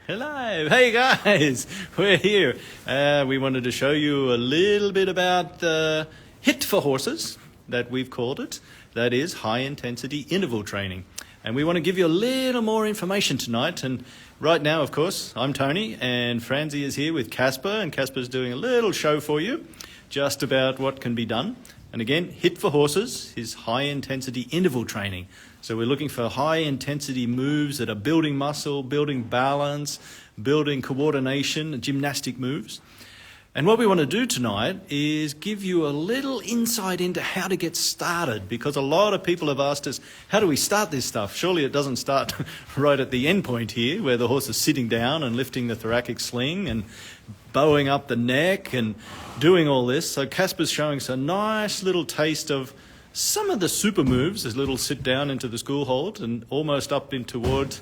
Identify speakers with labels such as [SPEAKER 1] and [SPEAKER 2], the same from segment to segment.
[SPEAKER 1] Hello, hey guys, we're here. We wanted to show you a little bit about HIIT for horses, that we've called it. That is high intensity interval training. And we want to give you a little more information tonight. And right now, of course, I'm Tony and Franzi is here with Casper, and Casper's doing a little show for you just about what can be done. And again, HIIT for horses is high intensity interval training. So we're looking for high intensity moves that are building muscle, building balance, building coordination, gymnastic moves. And what we want to do tonight is give you a little insight into how to get started, because a lot of people have asked us, how do we start this stuff? Surely it doesn't start right at the end point here where the horse is sitting down and lifting the thoracic sling and bowing up the neck and doing all this. So Casper's showing us a nice little taste of some of the super moves, this little sit down into the school hold and almost up in towards,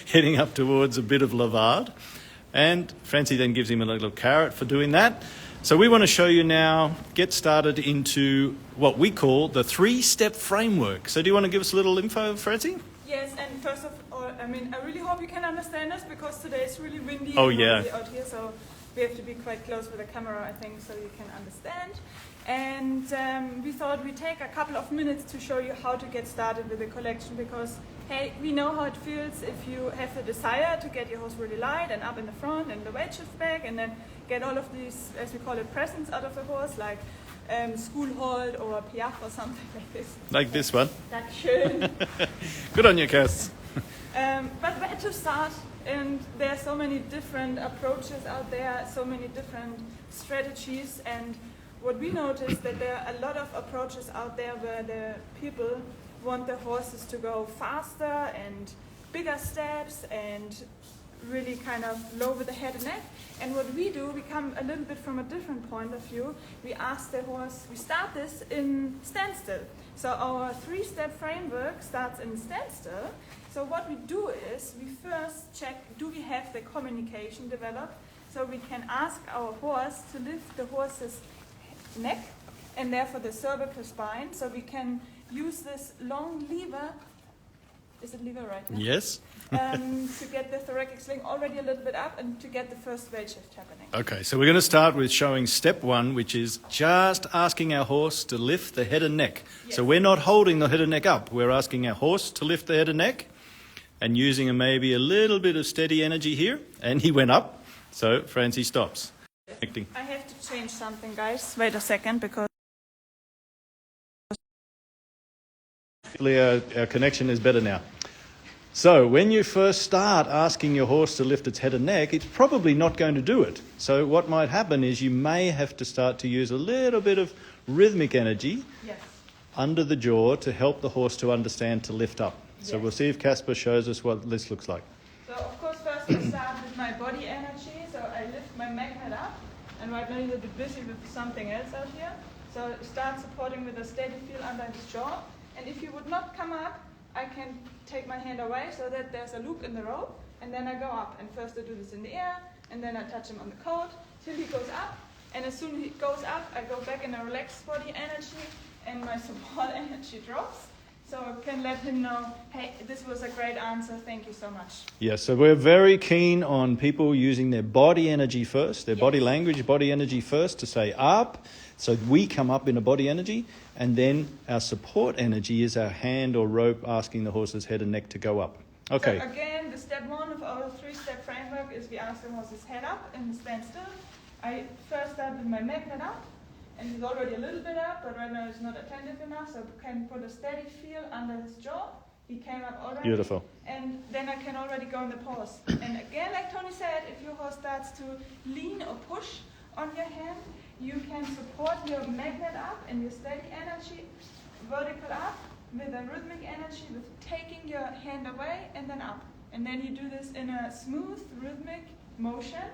[SPEAKER 1] heading up towards a bit of Lavard. And Francie then gives him a little carrot for doing that. So we want to show you now, get started into what we call the 3-step framework. So do you want to give us a little info, Francie?
[SPEAKER 2] Yes, and first of all, I really hope you can understand us, because today it's really windy
[SPEAKER 1] Oh,
[SPEAKER 2] and
[SPEAKER 1] yeah.
[SPEAKER 2] noisy out here, so we have to be quite close with the camera, I think, so you can understand. And we thought we'd take a couple of minutes to show you how to get started with the collection, because, hey, we know how it feels if you have the desire to get your horse really light and up in the front and the weight shift back, and then get all of these, as we call it, presents out of the horse, like school hold or a piaf or something like this.
[SPEAKER 1] Like this one.
[SPEAKER 2] Dankeschön.
[SPEAKER 1] Good on you, Cass.
[SPEAKER 2] But where to start? And there are so many different approaches out there, so many different strategies, and what we noticed that there are a lot of approaches out there where the people want the horses to go faster and bigger steps and really kind of low with the head and neck. And what we do, we come a little bit from a different point of view. We ask the horse, we start this in standstill. So our 3-step framework starts in standstill. So what we do is we first check, do we have the communication developed? So we can ask our horse to lift the horse's neck and therefore the cervical spine. So we can use this long lever, is it lever right now?
[SPEAKER 1] Yes.
[SPEAKER 2] To get the thoracic sling already a little bit up and to get the first weight shift happening.
[SPEAKER 1] Okay, so we're going to start with showing step 1, which is just asking our horse to lift the head and neck.
[SPEAKER 2] Yes.
[SPEAKER 1] So we're not holding the head and neck up. We're asking our horse to lift the head and neck and using maybe a little bit of steady energy here. And he went up. So Francie stops. Connecting.
[SPEAKER 2] I have to change something, guys. Wait a second, because
[SPEAKER 1] Hopefully our connection is better now. So when you first start asking your horse to lift its head and neck, it's probably not going to do it. So what might happen is you may have to start to use a little bit of rhythmic energy
[SPEAKER 2] yes.
[SPEAKER 1] under the jaw to help the horse to understand to lift up. So
[SPEAKER 2] Yes.
[SPEAKER 1] we'll see if Casper shows us what this looks like.
[SPEAKER 2] So of course first I start with my body energy. So I lift my magnet up, and right now he's a bit busy with something else out here. So start supporting with a steady feel under his jaw. And if he would not come up, I can take my hand away so that there's a loop in the rope, and then I go up. And first I do this in the air, and then I touch him on the coat till he goes up. And as soon as he goes up, I go back in a relaxed body energy, and my support energy drops. So I can let him know, hey, this was a great answer, thank you so much.
[SPEAKER 1] Yes, so we're very keen on people using their body energy first, their
[SPEAKER 2] Yes.
[SPEAKER 1] body language, body energy first to say up. So we come up in a body energy, and then our support energy is our hand or rope asking the horse's head and neck to go up. Okay.
[SPEAKER 2] So again, the step 1 of our 3-step framework is we ask the horse's head up and stand still. I first start with my magnet up, and he's already a little bit up, but right now he's not attentive enough, so I can put a steady feel under his jaw. He came up already.
[SPEAKER 1] Beautiful.
[SPEAKER 2] And then I can already go in the pause. And again, like Tony said, if your horse starts to lean or push on your hand, you can support your magnet up and your steady energy vertical up with a rhythmic energy, with taking your hand away and then up. And then you do this in a smooth, rhythmic motion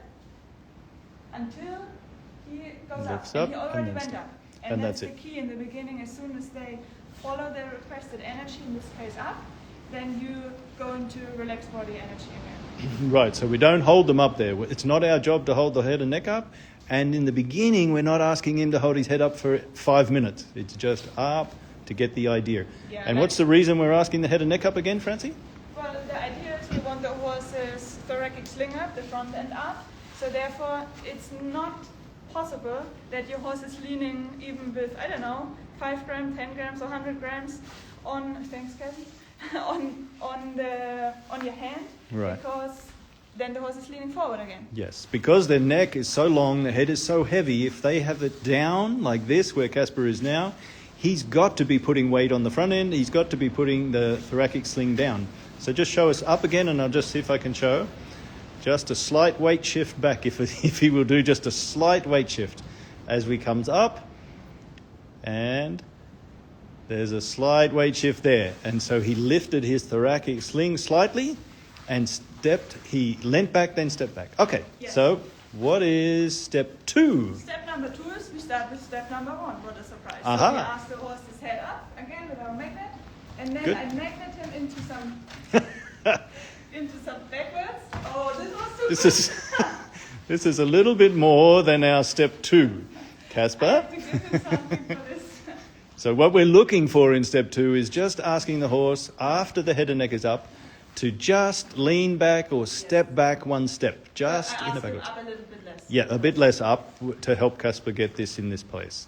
[SPEAKER 2] until he goes
[SPEAKER 1] Lifts
[SPEAKER 2] up.
[SPEAKER 1] up
[SPEAKER 2] And he already
[SPEAKER 1] and then
[SPEAKER 2] went up.
[SPEAKER 1] and
[SPEAKER 2] And that's
[SPEAKER 1] that's
[SPEAKER 2] the
[SPEAKER 1] it.
[SPEAKER 2] key in the beginning. As soon as they follow the requested energy, in this case up, then you go into relaxed body energy again.
[SPEAKER 1] Right, so we don't hold them up there. It's not our job to hold the head and neck up. And in the beginning, we're not asking him to hold his head up for 5 minutes. It's just up to get the idea.
[SPEAKER 2] Yeah,
[SPEAKER 1] and what's the reason we're asking the head and neck up again, Francie?
[SPEAKER 2] Well, the idea is we want the horse's thoracic sling up, the front end up. So therefore, it's not possible that your horse is leaning even with, I don't know, 5 grams, 10 grams, or 100 grams on, thanks Kevin, on your hand,
[SPEAKER 1] Right.
[SPEAKER 2] because then the horse is leaning forward again.
[SPEAKER 1] Yes, because their neck is so long, their head is so heavy, if they have it down like this, where Casper is now, he's got to be putting weight on the front end, he's got to be putting the thoracic sling down. So just show us up again, and I'll just see if I can show. Just a slight weight shift back, if he will do just a slight weight shift as we comes up, and there's a slight weight shift there. And so he lifted his thoracic sling slightly and he leant back, then stepped back. Okay,
[SPEAKER 2] Yes.
[SPEAKER 1] So what is step 2?
[SPEAKER 2] Step number 2 is we start with step number 1. What a surprise.
[SPEAKER 1] Aha.
[SPEAKER 2] So we ask the horse his head up again with our magnet, and then
[SPEAKER 1] Good.
[SPEAKER 2] I magnet him into some backwards. Oh, this was too quick.
[SPEAKER 1] This is a little bit more than our step 2,
[SPEAKER 2] I
[SPEAKER 1] Casper.
[SPEAKER 2] have to give him something for this.
[SPEAKER 1] So what we're looking for in step 2 is just asking the horse, after the head and neck is up, to just lean back or step back 1 step, just
[SPEAKER 2] I
[SPEAKER 1] in the
[SPEAKER 2] asked him
[SPEAKER 1] backwards.
[SPEAKER 2] up a little bit less.
[SPEAKER 1] Yeah, a bit less up to help Casper get this in this place.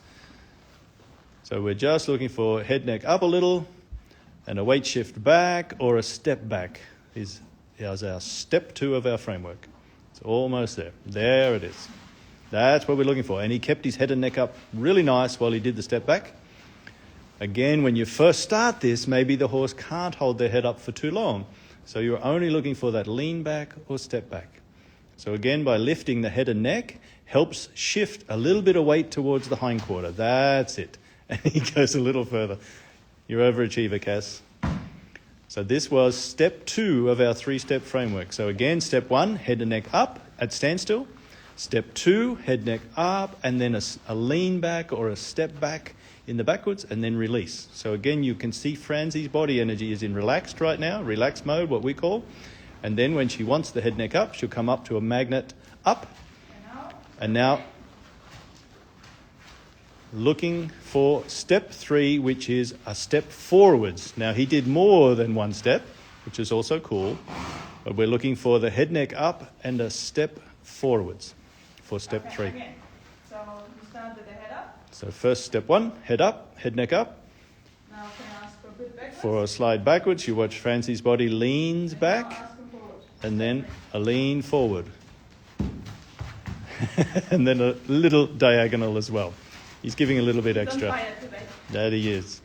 [SPEAKER 1] So we're just looking for head neck up a little, and a weight shift back or a step back is our step 2 of our framework. It's almost there. There it is. That's what we're looking for. And he kept his head and neck up really nice while he did the step back. Again, when you first start this, maybe the horse can't hold their head up for too long. So you're only looking for that lean back or step back. So again, by lifting the head and neck, helps shift a little bit of weight towards the hindquarter. That's it. And he goes a little further. You're overachiever, Cass. So this was step 2 of our 3-step framework. So again, step 1, head and neck up at standstill. Step 2, head, neck up, and then a lean back or a step back in the backwards, and then release. So again, you can see Fransie's body energy is in relaxed right now, relaxed mode, what we call. And then when she wants the head, neck up, she'll come up to a magnet up. And now looking for step 3, which is a step forwards. Now he did more than 1 step, which is also cool, but we're looking for the head, neck up and a step forwards for step 3.
[SPEAKER 2] Again. So we start with the head up.
[SPEAKER 1] So first step 1, head up, head, neck up.
[SPEAKER 2] Now can I ask for a bit backwards?
[SPEAKER 1] For a slide backwards, you watch Francie's body leans
[SPEAKER 2] And
[SPEAKER 1] back,
[SPEAKER 2] now ask him forward.
[SPEAKER 1] and then a lean forward. And then a little diagonal as well. He's giving a little bit
[SPEAKER 2] He's on
[SPEAKER 1] extra.
[SPEAKER 2] fire today.
[SPEAKER 1] That he is.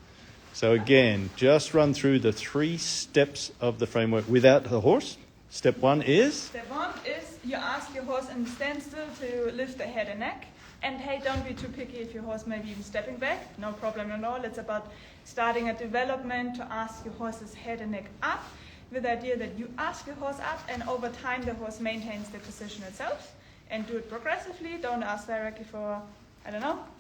[SPEAKER 1] So again, just run through the 3 steps of the framework without the horse. Step 1 is,
[SPEAKER 2] Step 1 is you ask your horse in the standstill to lift the head and neck. And hey, don't be too picky if your horse may be even stepping back. No problem at all. It's about starting a development to ask your horse's head and neck up, with the idea that you ask your horse up, and over time the horse maintains the position itself. And do it progressively. Don't ask directly for,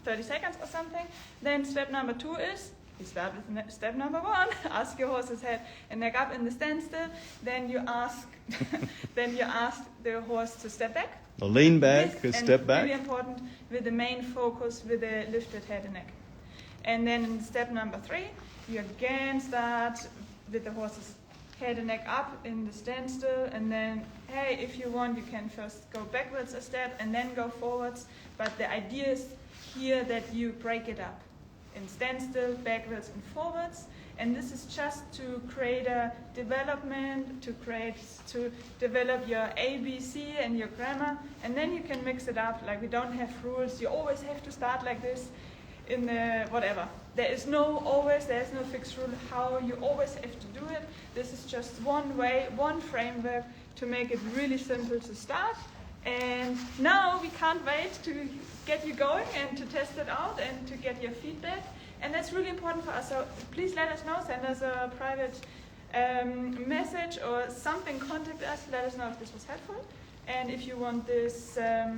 [SPEAKER 2] 30 seconds or something. Then step number 2 is, you start with step number 1, ask your horse's head and neck up in the standstill. Then you ask, the horse to step back.
[SPEAKER 1] a lean back, a
[SPEAKER 2] And
[SPEAKER 1] step back.
[SPEAKER 2] Really important, with the main focus with the lifted head and neck. And then in step number 3, you again start with the horse's head and neck up in the standstill, and then, hey, if you want, you can first go backwards a step and then go forwards. But the idea is here that you break it up in standstill, backwards and forwards. And this is just to create a development, to develop your ABC and your grammar, and then you can mix it up. Like, we don't have rules. You always have to start like this in the whatever. There's no fixed rule how you always have to do it. This is just one way, one framework to make it really simple to start. And now we can't wait to get you going and to test it out and to get your feedback. And that's really important for us. So please let us know. Send us a private message or something. Contact us. Let us know if this was helpful. And if you want this,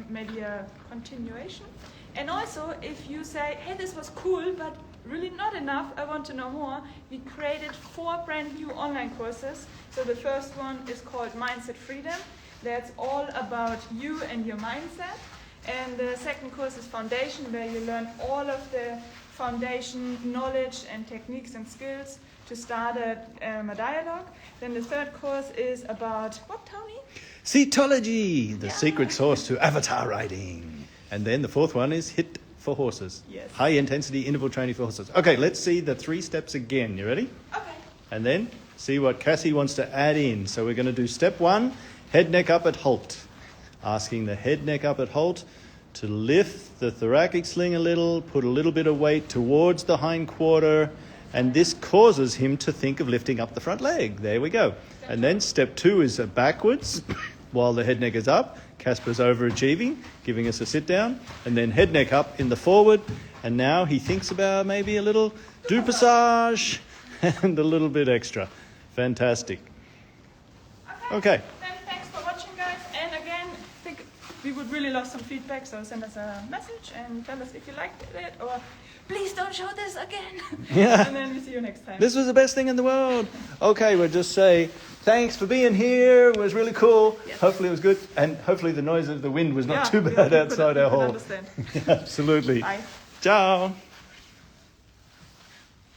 [SPEAKER 2] maybe a continuation. And also, if you say, hey, this was cool, but really not enough, I want to know more, we created 4 brand new online courses. So the first one is called Mindset Freedom. That's all about you and your mindset. And the second course is Foundation, where you learn all of the foundation knowledge and techniques and skills to start a dialogue. Then the third course is about what, Tony?
[SPEAKER 1] Seatology, the secret sauce to avatar riding. And then the fourth one is HIIT for horses.
[SPEAKER 2] Yes.
[SPEAKER 1] High intensity interval training for horses. Okay, let's see the 3 steps again. You ready?
[SPEAKER 2] Okay.
[SPEAKER 1] And then see what Cassie wants to add in. So we're going to do step 1, head, neck up at halt. Asking the head, neck up at halt to lift the thoracic sling a little, put a little bit of weight towards the hind quarter, and this causes him to think of lifting up the front leg. There we go. And then step 2 is backwards while the head, neck is up. Casper's overachieving, giving us a sit down, and then head, neck up in the forward. And now he thinks about maybe a little du passage and a little bit extra. Fantastic. Okay.
[SPEAKER 2] Then thanks for watching, guys. And again, we would really love some feedback, so send us a message and tell us if you liked it, or please don't show this again.
[SPEAKER 1] Yeah.
[SPEAKER 2] And then we see you next time.
[SPEAKER 1] This was the best thing in the world. Okay, we'll just say thanks for being here. It was really cool.
[SPEAKER 2] Yes.
[SPEAKER 1] Hopefully it was good. And hopefully the noise of the wind was not too
[SPEAKER 2] we
[SPEAKER 1] bad
[SPEAKER 2] could
[SPEAKER 1] outside our hall.
[SPEAKER 2] understand.
[SPEAKER 1] Absolutely.
[SPEAKER 2] Bye.
[SPEAKER 1] Ciao.